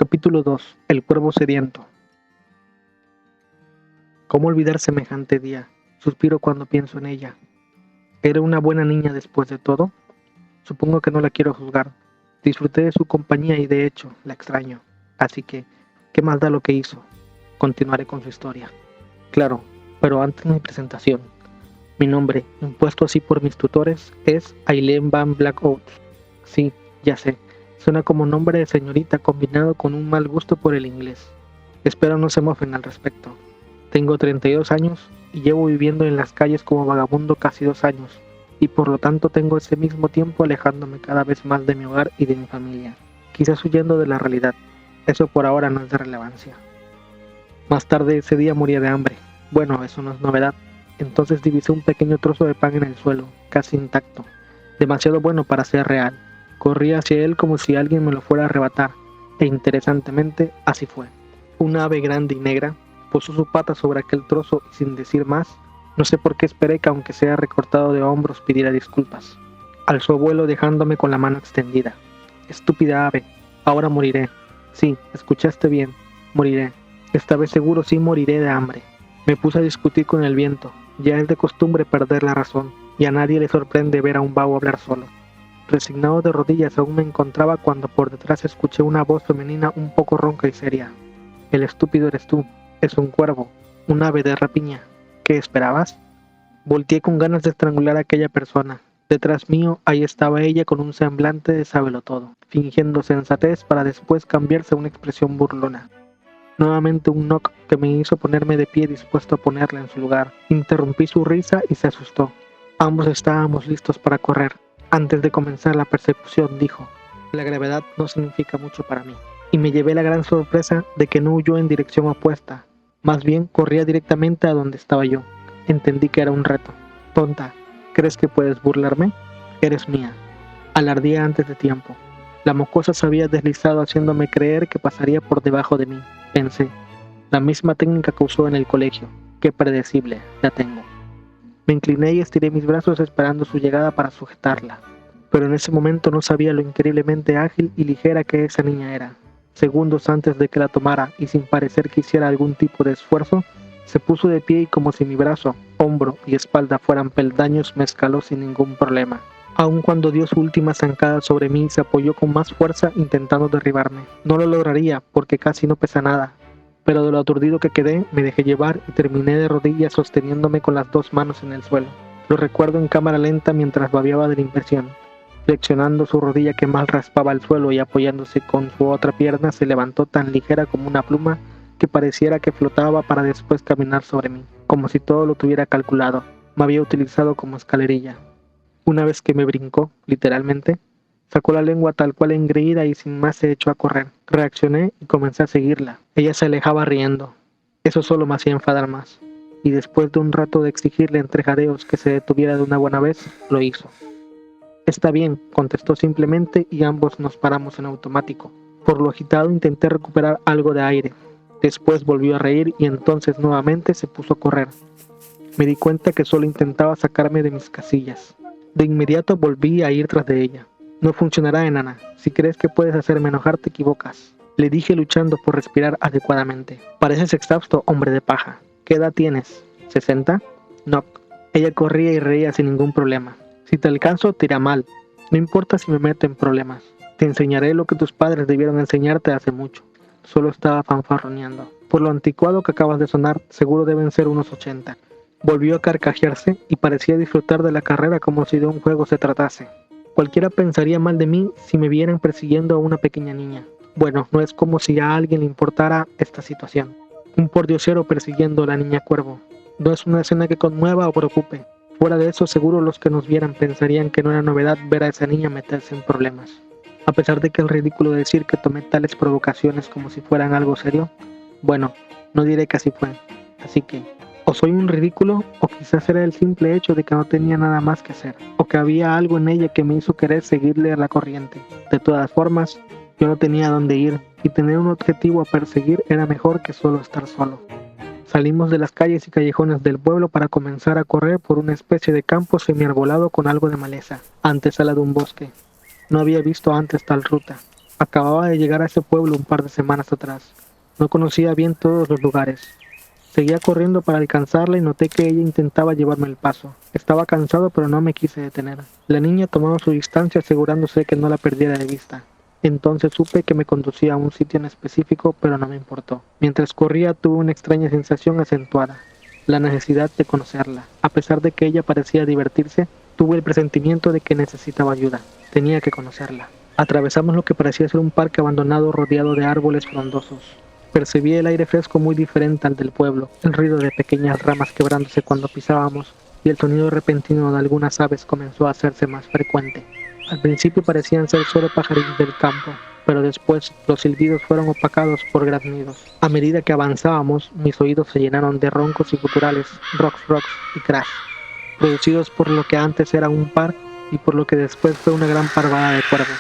Capítulo 2. El cuervo sediento. ¿Cómo olvidar semejante día? Suspiro cuando pienso en ella. ¿Era una buena niña después de todo? Supongo que no la quiero juzgar. Disfruté de su compañía y de hecho, la extraño. Así que, ¿qué más da lo que hizo? Continuaré con su historia. Claro, pero antes mi presentación. Mi nombre, impuesto así por mis tutores, es Aileen Van Blackout. Sí, ya sé. Suena como nombre de señorita combinado con un mal gusto por el inglés. Espero no se mofen al respecto. Tengo 32 años y llevo viviendo en las calles como vagabundo casi 2 años, y por lo tanto tengo ese mismo tiempo alejándome cada vez más de mi hogar y de mi familia, quizás huyendo de la realidad. Eso por ahora no es de relevancia. Más tarde ese día moría de hambre. Bueno, eso no es novedad. Entonces divisé un pequeño trozo de pan en el suelo, casi intacto, demasiado bueno para ser real. Corrí hacia él como si alguien me lo fuera a arrebatar, e interesantemente así fue. Una ave grande y negra posó su pata sobre aquel trozo y sin decir más, no sé por qué esperé que aunque sea recortado de hombros pidiera disculpas. Alzó vuelo dejándome con la mano extendida. Estúpida ave, ahora moriré. Sí, escuchaste bien, moriré. Esta vez seguro sí moriré de hambre. Me puse a discutir con el viento. Ya es de costumbre perder la razón, y a nadie le sorprende ver a un vago hablar solo. Resignado de rodillas aún me encontraba cuando por detrás escuché una voz femenina un poco ronca y seria. El estúpido eres tú, es un cuervo, un ave de rapiña. ¿Qué esperabas? Volteé con ganas de estrangular a aquella persona. Detrás mío, ahí estaba ella con un semblante de sábelotodo, fingiendo sensatez para después cambiarse a una expresión burlona. Nuevamente un knock que me hizo ponerme de pie dispuesto a ponerla en su lugar. Interrumpí su risa y se asustó. Ambos estábamos listos para correr. Antes de comenzar la persecución dijo: la gravedad no significa mucho para mí. Y me llevé la gran sorpresa de que no huyó en dirección opuesta. Más bien corría directamente a donde estaba yo. Entendí que era un reto. Tonta, ¿crees que puedes burlarme? Eres mía. Alardía antes de tiempo. La mocosa se había deslizado haciéndome creer que pasaría por debajo de mí. Pensé, la misma técnica que usó en el colegio. Qué predecible, la tengo. Me incliné y estiré mis brazos esperando su llegada para sujetarla. Pero en ese momento no sabía lo increíblemente ágil y ligera que esa niña era. Segundos antes de que la tomara y sin parecer que hiciera algún tipo de esfuerzo, se puso de pie y como si mi brazo, hombro y espalda fueran peldaños me escaló sin ningún problema. Aun cuando dio su última zancada sobre mí, se apoyó con más fuerza intentando derribarme. No lo lograría porque casi no pesa nada, pero de lo aturdido que quedé, me dejé llevar y terminé de rodillas sosteniéndome con las 2 manos en el suelo. Lo recuerdo en cámara lenta mientras babeaba de la impresión. Flexionando su rodilla que mal raspaba el suelo y apoyándose con su otra pierna, se levantó tan ligera como una pluma que pareciera que flotaba para después caminar sobre mí, como si todo lo tuviera calculado. Me había utilizado como escalerilla. Una vez que me brincó, literalmente, sacó la lengua tal cual engreída y sin más se echó a correr. Reaccioné y comencé a seguirla. Ella se alejaba riendo. Eso solo me hacía enfadar más. Y después de un rato de exigirle entre jadeos que se detuviera de una buena vez, lo hizo. Está bien, contestó simplemente y ambos nos paramos en automático. Por lo agitado intenté recuperar algo de aire. Después volvió a reír y entonces nuevamente se puso a correr. Me di cuenta que solo intentaba sacarme de mis casillas. De inmediato volví a ir tras de ella. No funcionará, enana. Si crees que puedes hacerme enojar, te equivocas. Le dije luchando por respirar adecuadamente. Pareces exhausto, hombre de paja. ¿Qué edad tienes? ¿60? No. Ella corría y reía sin ningún problema. Si te alcanzo, te irá mal. No importa si me meto en problemas. Te enseñaré lo que tus padres debieron enseñarte hace mucho. Solo estaba fanfarroneando. Por lo anticuado que acabas de sonar, seguro deben ser unos 80. Volvió a carcajearse y parecía disfrutar de la carrera como si de un juego se tratase. Cualquiera pensaría mal de mí si me vieran persiguiendo a una pequeña niña. Bueno, no es como si a alguien le importara esta situación. Un pordiosero persiguiendo a la niña cuervo. No es una escena que conmueva o preocupe. Fuera de eso, seguro los que nos vieran pensarían que no era novedad ver a esa niña meterse en problemas. A pesar de que es ridículo decir que tomé tales provocaciones como si fueran algo serio, bueno, no diré que así fue. Así que, o soy un ridículo, o quizás era el simple hecho de que no tenía nada más que hacer, o que había algo en ella que me hizo querer seguirle a la corriente. De todas formas, yo no tenía a dónde ir, y tener un objetivo a perseguir era mejor que solo estar solo. Salimos de las calles y callejones del pueblo para comenzar a correr por una especie de campo semiarbolado con algo de maleza, antesala de un bosque. No había visto antes tal ruta. Acababa de llegar a ese pueblo un par de semanas atrás. No conocía bien todos los lugares. Seguía corriendo para alcanzarla y noté que ella intentaba llevarme el paso. Estaba cansado, pero no me quise detener. La niña tomaba su distancia asegurándose que no la perdiera de vista. Entonces supe que me conducía a un sitio en específico, pero no me importó. Mientras corría tuve una extraña sensación acentuada, la necesidad de conocerla. A pesar de que ella parecía divertirse, tuve el presentimiento de que necesitaba ayuda. Tenía que conocerla. Atravesamos lo que parecía ser un parque abandonado rodeado de árboles frondosos. Percibí el aire fresco muy diferente al del pueblo, el ruido de pequeñas ramas quebrándose cuando pisábamos, y el sonido repentino de algunas aves comenzó a hacerse más frecuente. Al principio parecían ser solo pajarillos del campo, pero después los silbidos fueron opacados por graznidos. A medida que avanzábamos, mis oídos se llenaron de roncos y guturales, rox rox y crash, producidos por lo que antes era un par y por lo que después fue una gran parvada de cuervos.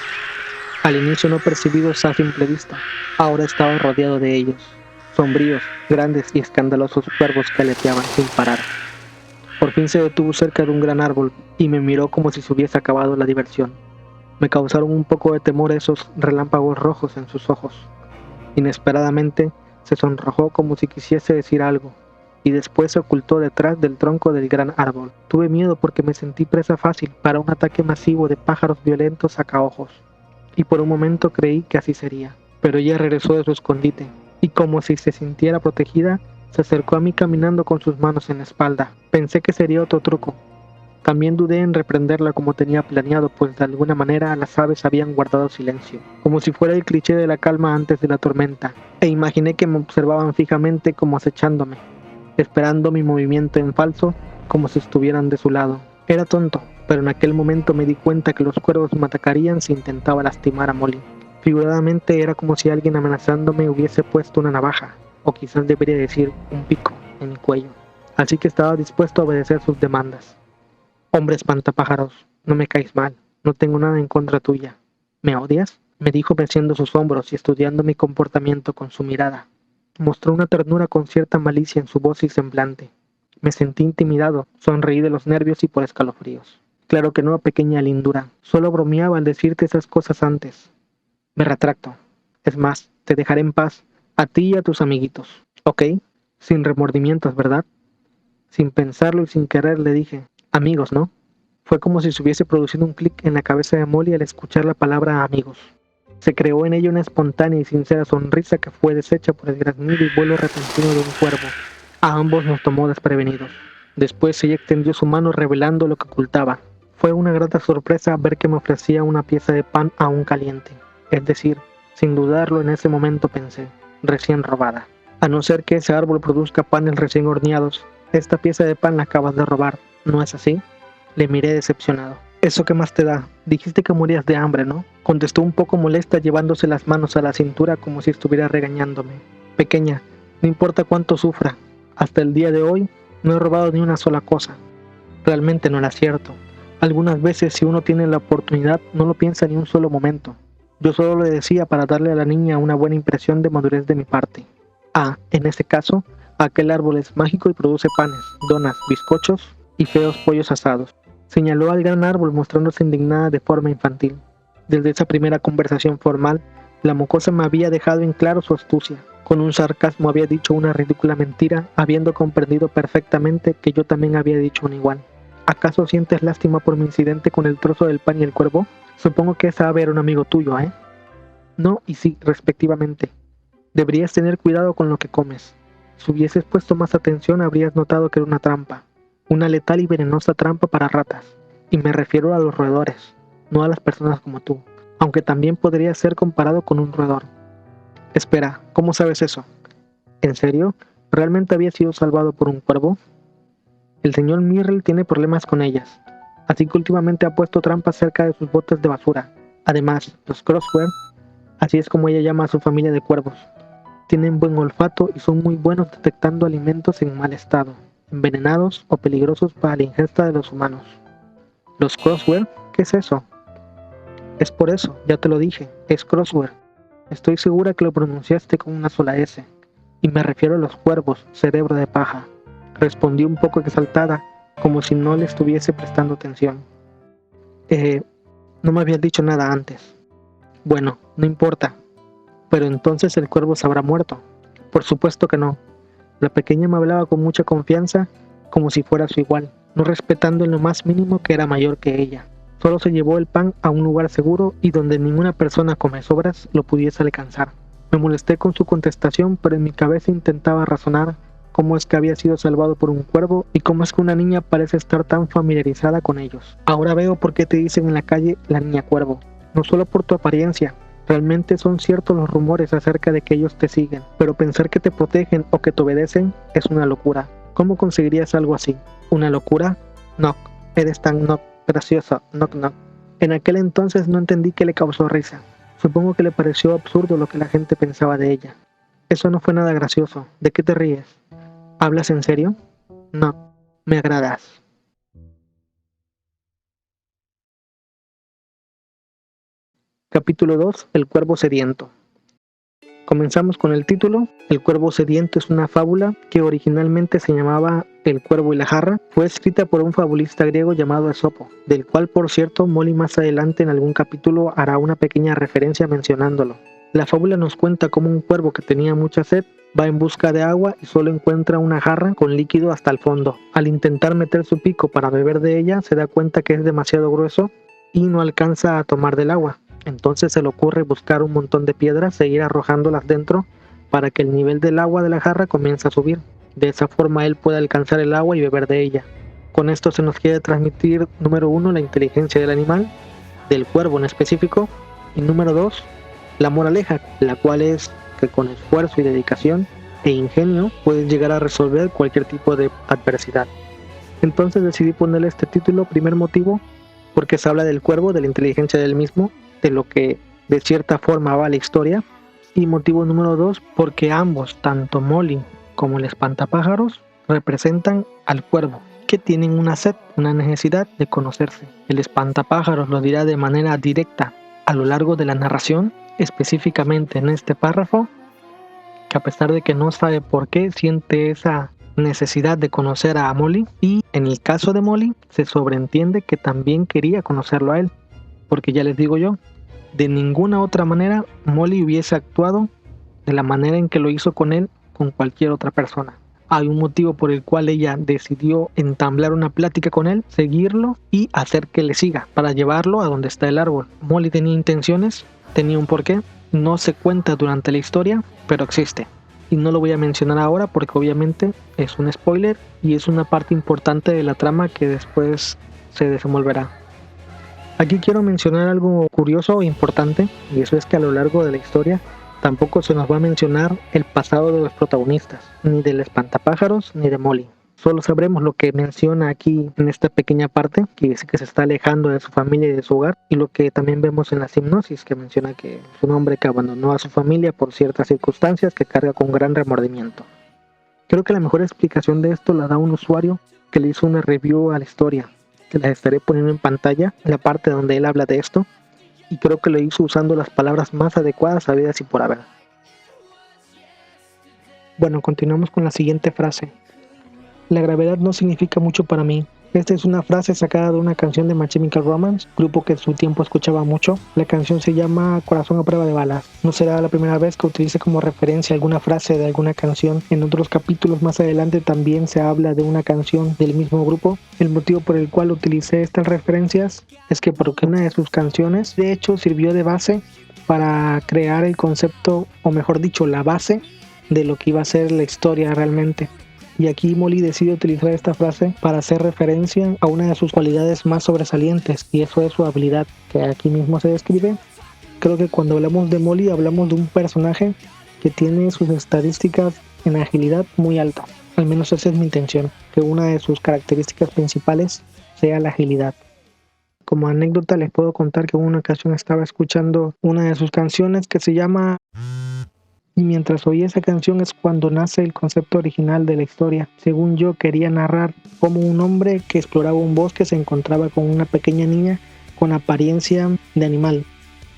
Al inicio no percibidos a simple vista, ahora estaba rodeado de ellos, sombríos, grandes y escandalosos cuervos que aleteaban sin parar. Por fin se detuvo cerca de un gran árbol y me miró como si se hubiese acabado la diversión. Me causaron un poco de temor esos relámpagos rojos en sus ojos. Inesperadamente se sonrojó como si quisiese decir algo, y después se ocultó detrás del tronco del gran árbol. Tuve miedo porque me sentí presa fácil para un ataque masivo de pájaros violentos sacaojos, y por un momento creí que así sería. Pero ella regresó de su escondite, y como si se sintiera protegida, se acercó a mí caminando con sus manos en la espalda. Pensé que sería otro truco. También dudé en reprenderla como tenía planeado, pues de alguna manera las aves habían guardado silencio, como si fuera el cliché de la calma antes de la tormenta, e imaginé que me observaban fijamente como acechándome, esperando mi movimiento en falso, como si estuvieran de su lado. Era tonto, pero en aquel momento me di cuenta que los cuervos me atacarían si intentaba lastimar a Molly. Figuradamente era como si alguien amenazándome hubiese puesto una navaja, o quizás debería decir un pico, en mi cuello. Así que estaba dispuesto a obedecer sus demandas. Hombre espantapájaros, no me caes mal, no tengo nada en contra tuya. ¿Me odias?, me dijo meciendo sus hombros y estudiando mi comportamiento con su mirada. Mostró una ternura con cierta malicia en su voz y semblante. Me sentí intimidado, sonreí de los nervios y por escalofríos. Claro que no, pequeña lindura, solo bromeaba al decirte esas cosas antes. Me retracto. Es más, te dejaré en paz, a ti y a tus amiguitos. ¿Ok? Sin remordimientos, ¿verdad? Sin pensarlo y sin querer le dije, amigos, ¿no? Fue como si se hubiese producido un clic en la cabeza de Molly al escuchar la palabra amigos. Se creó en ella una espontánea y sincera sonrisa que fue deshecha por el graznido y vuelo repentino de un cuervo. A ambos nos tomó desprevenidos. Después ella extendió su mano revelando lo que ocultaba. Fue una grata sorpresa ver que me ofrecía una pieza de pan aún caliente. Es decir, sin dudarlo en ese momento pensé, recién robada. A no ser que ese árbol produzca panes recién horneados, esta pieza de pan la acabas de robar, ¿no es así? Le miré decepcionado. ¿Eso qué más te da? Dijiste que morías de hambre, ¿no? Contestó un poco molesta llevándose las manos a la cintura como si estuviera regañándome. Pequeña, no importa cuánto sufra, hasta el día de hoy no he robado ni una sola cosa. Realmente no era cierto. Algunas veces si uno tiene la oportunidad no lo piensa ni un solo momento. Yo solo lo decía para darle a la niña una buena impresión de madurez de mi parte. En este caso, aquel árbol es mágico y produce panes, donas, bizcochos y feos pollos asados. Señaló al gran árbol mostrándose indignada de forma infantil. Desde esa primera conversación formal, la mocosa me había dejado en claro su astucia. Con un sarcasmo había dicho una ridícula mentira, habiendo comprendido perfectamente que yo también había dicho una igual. ¿Acaso sientes lástima por mi incidente con el trozo del pan y el cuervo? Supongo que esa ave era un amigo tuyo, ¿eh? No y sí, respectivamente. Deberías tener cuidado con lo que comes. Si hubieses puesto más atención habrías notado que era una trampa. Una letal y venenosa trampa para ratas. Y me refiero a los roedores, no a las personas como tú. Aunque también podría ser comparado con un roedor. Espera, ¿cómo sabes eso? ¿En serio? ¿Realmente había sido salvado por un cuervo? El señor Myrrell tiene problemas con ellas. Así que últimamente ha puesto trampas cerca de sus botes de basura. Además, los Crossware, así es como ella llama a su familia de cuervos, tienen buen olfato y son muy buenos detectando alimentos en mal estado, envenenados o peligrosos para la ingesta de los humanos. ¿Los Crossware? ¿Qué es eso? Es por eso, ya te lo dije, es Crossware. Estoy segura que lo pronunciaste con una sola S. Y me refiero a los cuervos, cerebro de paja. Respondí un poco exaltada, como si no le estuviese prestando atención. No me habías dicho nada antes. Bueno, no importa. Pero entonces el cuervo se habrá muerto. Por supuesto que no. La pequeña me hablaba con mucha confianza, como si fuera su igual, no respetando en lo más mínimo que era mayor que ella. Solo se llevó el pan a un lugar seguro y donde ninguna persona come sobras lo pudiese alcanzar. Me molesté con su contestación, pero en mi cabeza intentaba razonar cómo es que había sido salvado por un cuervo y cómo es que una niña parece estar tan familiarizada con ellos. Ahora veo por qué te dicen en la calle la niña cuervo, no solo por tu apariencia. Realmente son ciertos los rumores acerca de que ellos te siguen, pero pensar que te protegen o que te obedecen es una locura. ¿Cómo conseguirías algo así? ¿Una locura? No, eres tan graciosa, knock. En aquel entonces no entendí qué le causó risa. Supongo que le pareció absurdo lo que la gente pensaba de ella. Eso no fue nada gracioso. ¿De qué te ríes? ¿Hablas en serio? No, me agradas. Capítulo 2. El cuervo sediento. Comenzamos con el título. El cuervo sediento es una fábula que originalmente se llamaba El cuervo y la jarra. Fue escrita por un fabulista griego llamado Esopo, del cual por cierto Molly más adelante en algún capítulo hará una pequeña referencia mencionándolo. La fábula nos cuenta cómo un cuervo que tenía mucha sed va en busca de agua y solo encuentra una jarra con líquido hasta el fondo. Al intentar meter su pico para beber de ella se da cuenta que es demasiado grueso y no alcanza a tomar del agua. Entonces se le ocurre buscar un montón de piedras e ir arrojándolas dentro para que el nivel del agua de la jarra comience a subir. De esa forma él puede alcanzar el agua y beber de ella. Con esto se nos quiere transmitir, número 1, la inteligencia del animal, del cuervo en específico, y número 2, la moraleja, la cual es que con esfuerzo y dedicación e ingenio puedes llegar a resolver cualquier tipo de adversidad. Entonces decidí ponerle este título, primer motivo, porque se habla del cuervo, de la inteligencia del mismo, de lo que de cierta forma va la historia. Y motivo número 2, porque ambos, tanto Molly como el espantapájaros, representan al cuervo, que tienen una sed, una necesidad de conocerse. El espantapájaros lo dirá de manera directa a lo largo de la narración, específicamente en este párrafo, que a pesar de que no sabe por qué, siente esa necesidad de conocer a Molly, y en el caso de Molly se sobreentiende que también quería conocerlo a él, porque ya les digo yo, de ninguna otra manera Molly hubiese actuado de la manera en que lo hizo con él con cualquier otra persona. Hay un motivo por el cual ella decidió entablar una plática con él, seguirlo y hacer que le siga para llevarlo a donde está el árbol. Molly tenía intenciones, tenía un porqué, no se cuenta durante la historia, pero existe. Y no lo voy a mencionar ahora porque obviamente es un spoiler y es una parte importante de la trama que después se desenvolverá. Aquí quiero mencionar algo curioso e importante, y eso es que a lo largo de la historia tampoco se nos va a mencionar el pasado de los protagonistas, ni del espantapájaros ni de Molly. Solo sabremos lo que menciona aquí en esta pequeña parte, que dice que se está alejando de su familia y de su hogar, y lo que también vemos en la hipnosis, que menciona que es un hombre que abandonó a su familia por ciertas circunstancias que carga con gran remordimiento. Creo que la mejor explicación de esto la da un usuario que le hizo una review a la historia, que las estaré poniendo en pantalla, la parte donde él habla de esto, y creo que lo hizo usando las palabras más adecuadas habidas y por haber. Bueno, continuamos con la siguiente frase. La gravedad no significa mucho para mí. Esta es una frase sacada de una canción de My Chemical Romance, grupo que en su tiempo escuchaba mucho. La canción se llama Corazón a prueba de balas. No será la primera vez que utilice como referencia alguna frase de alguna canción. En otros capítulos más adelante también se habla de una canción del mismo grupo. El motivo por el cual utilicé estas referencias es que porque una de sus canciones de hecho sirvió de base para crear el concepto, o mejor dicho, la base de lo que iba a ser la historia realmente. Y aquí Molly decide utilizar esta frase para hacer referencia a una de sus cualidades más sobresalientes, y eso es su habilidad, que aquí mismo se describe. Creo que cuando hablamos de Molly hablamos de un personaje que tiene sus estadísticas en agilidad muy alta. Al menos esa es mi intención, que una de sus características principales sea la agilidad. Como anécdota les puedo contar que en una ocasión estaba escuchando una de sus canciones que se llama... Y mientras oí esa canción es cuando nace el concepto original de la historia. Según yo, quería narrar cómo un hombre que exploraba un bosque se encontraba con una pequeña niña con apariencia de animal.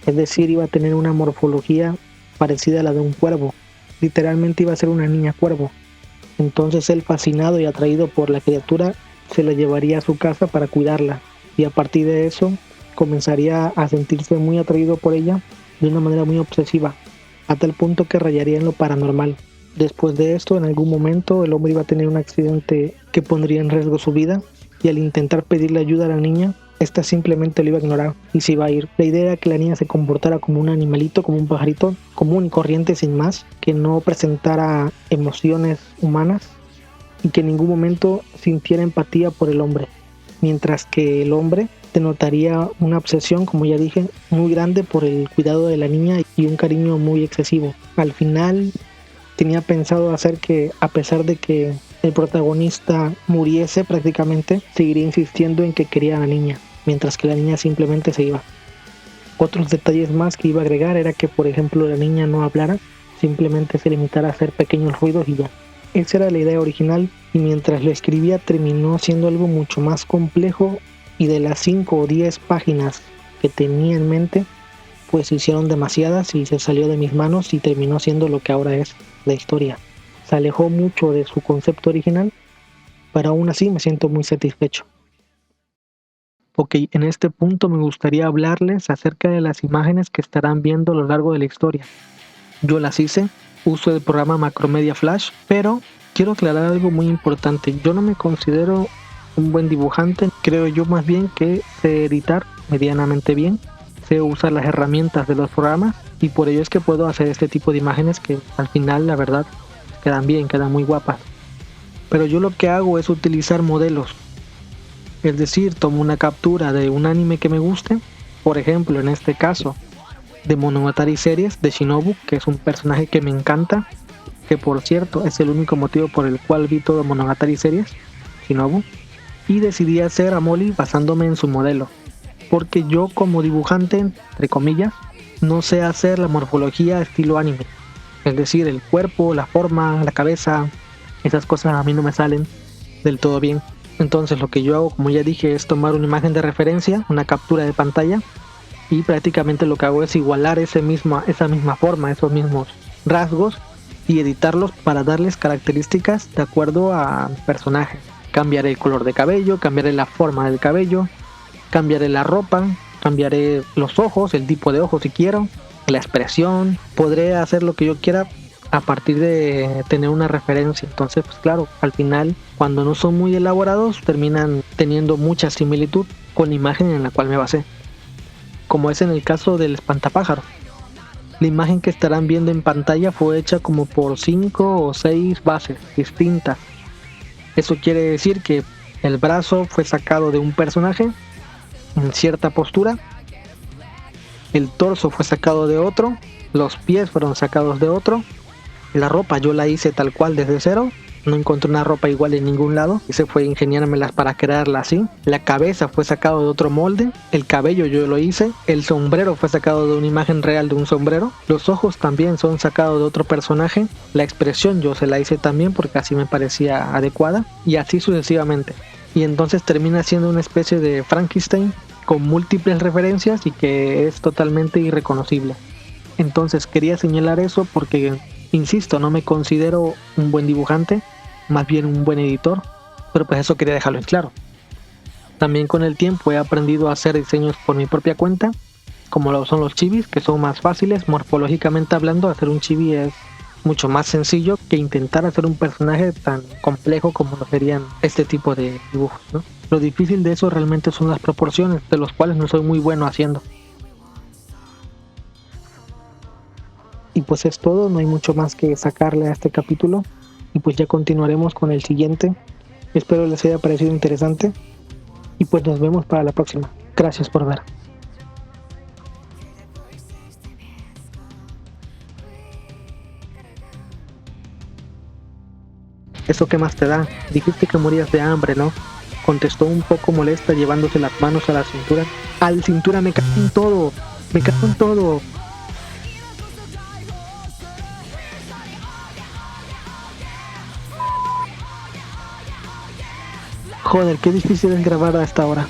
Es decir, iba a tener una morfología parecida a la de un cuervo. Literalmente iba a ser una niña cuervo. Entonces él, fascinado y atraído por la criatura, se la llevaría a su casa para cuidarla. Y a partir de eso comenzaría a sentirse muy atraído por ella, de una manera muy obsesiva, a tal punto que rayaría en lo paranormal. Después de esto, en algún momento, el hombre iba a tener un accidente que pondría en riesgo su vida, y al intentar pedirle ayuda a la niña, esta simplemente lo iba a ignorar y se iba a ir. La idea era que la niña se comportara como un animalito, como un pajarito común y corriente sin más, que no presentara emociones humanas y que en ningún momento sintiera empatía por el hombre, mientras que el hombre denotaría una obsesión, como ya dije, muy grande por el cuidado de la niña y un cariño muy excesivo. Al final tenía pensado hacer que, a pesar de que el protagonista muriese prácticamente, seguiría insistiendo en que quería a la niña, mientras que la niña simplemente se iba. Otros detalles más que iba a agregar era que, por ejemplo, la niña no hablara, simplemente se limitara a hacer pequeños ruidos y ya. Esa era la idea original, y mientras lo escribía terminó siendo algo mucho más complejo, y de las 5 o 10 páginas que tenía en mente, pues se hicieron demasiadas y se salió de mis manos y terminó siendo lo que ahora es la historia. Se alejó mucho de su concepto original, pero aún así me siento muy satisfecho. Ok, en este punto me gustaría hablarles acerca de las imágenes que estarán viendo a lo largo de la historia. Yo las hice, uso el programa Macromedia Flash, pero quiero aclarar algo muy importante. Yo no me considero un buen dibujante, creo yo más bien que sé editar medianamente bien, sé usar las herramientas de los programas y por ello es que puedo hacer este tipo de imágenes que al final la verdad quedan bien, quedan muy guapas. Pero yo lo que hago es utilizar modelos, es decir, tomo una captura de un anime que me guste, por ejemplo en este caso de Monogatari Series de Shinobu, que es un personaje que me encanta, que por cierto es el único motivo por el cual vi todo Monogatari Series, Shinobu, y decidí hacer a Molly basándome en su modelo, porque yo como dibujante, entre comillas, no sé hacer la morfología estilo anime, es decir, el cuerpo, la forma, la cabeza, esas cosas a mí no me salen del todo bien. Entonces lo que yo hago, como ya dije, es tomar una imagen de referencia, una captura de pantalla, y prácticamente lo que hago es igualar esa misma forma, esos mismos rasgos y editarlos para darles características de acuerdo a personaje. Cambiaré el color de cabello, cambiaré la forma del cabello, cambiaré la ropa, cambiaré los ojos, el tipo de ojos si quiero, la expresión, podré hacer lo que yo quiera a partir de tener una referencia. Entonces, pues claro, al final, cuando no son muy elaborados, terminan teniendo mucha similitud con la imagen en la cual me basé, como es en el caso del espantapájaro. La imagen que estarán viendo en pantalla fue hecha como por 5 o 6 bases distintas. Eso quiere decir que el brazo fue sacado de un personaje en cierta postura, el torso fue sacado de otro, los pies fueron sacados de otro, la ropa yo la hice tal cual desde cero, no encontré una ropa igual en ningún lado, ese fue ingeniármelas para crearla así. La cabeza fue sacado de otro molde, el cabello yo lo hice, el sombrero fue sacado de una imagen real de un sombrero, los ojos también son sacados de otro personaje, la expresión yo se la hice también porque así me parecía adecuada, y así sucesivamente. Y entonces termina siendo una especie de Frankenstein con múltiples referencias y que es totalmente irreconocible. Entonces quería señalar eso porque, insisto, no me considero un buen dibujante, más bien un buen editor, pero pues eso quería dejarlo en claro. También con el tiempo he aprendido a hacer diseños por mi propia cuenta, como lo son los chibis, que son más fáciles, morfológicamente hablando. Hacer un chibi es mucho más sencillo que intentar hacer un personaje tan complejo como lo serían este tipo de dibujos, ¿no? Lo difícil de eso realmente son las proporciones, de los cuales no soy muy bueno haciendo. Y pues es todo, no hay mucho más que sacarle a este capítulo. Y pues ya continuaremos con el siguiente. Espero les haya parecido interesante. Y pues nos vemos para la próxima. Gracias por ver. ¿Eso qué más te da? Dijiste que morías de hambre, ¿no? Contestó un poco molesta llevándose las manos a la cintura. ¡A la cintura! ¡Me cago en todo! ¡Me cago en todo! Joder, qué difícil es grabar hasta ahora.